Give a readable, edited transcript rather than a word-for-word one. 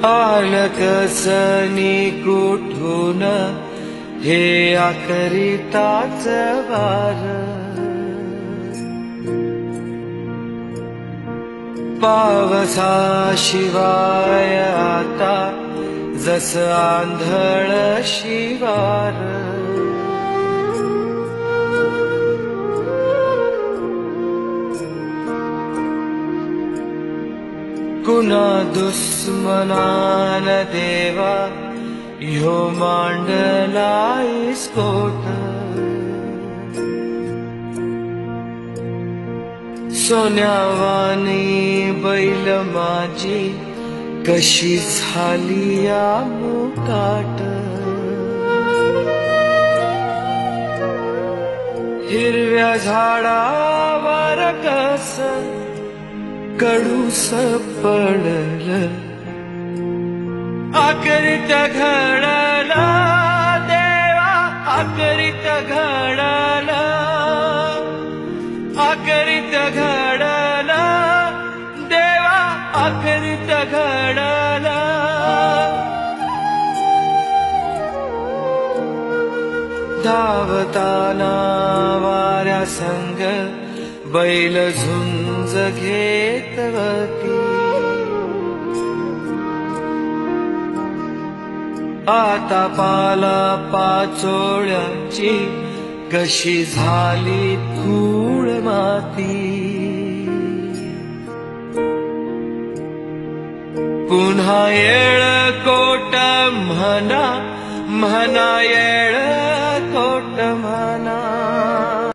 आलकसनी कुठून हे आकरिताच वार, पावसाशिवाय आता जस आंधळ शिवार, कुणा दुश्मनान देवा ह्यो मांडला स्फोट, सोन्यावानी बैल माझी कशी झाली या मुकाट, हिरव्या झाडावर कस कडूस पडलं, आकरित घडलं देवा आकरित घडलं, आकरित घडलं देवा आकरित घडलं, धावताना वाऱ्या संग बैल झुंज घेतवती, आता पाला पाचोळ्याची कशी झाली धूळ माती, पुन्हा येळ कोट म्हणा म्हणा येळ